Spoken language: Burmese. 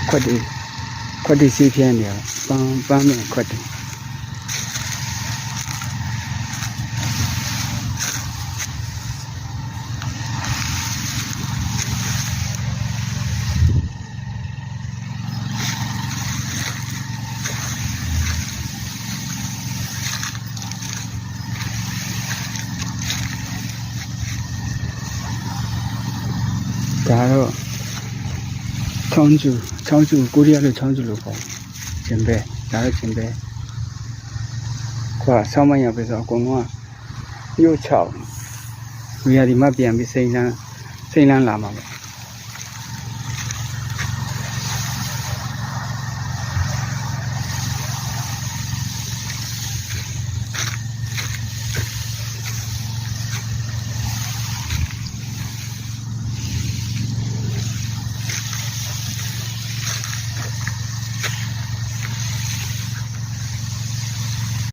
ခွက်တီစီးပြင်းနေပန်းမဲ့ခွက်တီဒါတော့ချောင်းကျူကိုရီးယားလိုချောင်းကျူလို့ခေါ်ကျင်ပဲဒါတော့ကျင်ပဲခွာဆောင်းမရပဲဆိုအကုန်လုံးကမြို့ချောက်လူရဒီမှပြန်ပြီးစိမ့်လန်းလာမှာပေါ့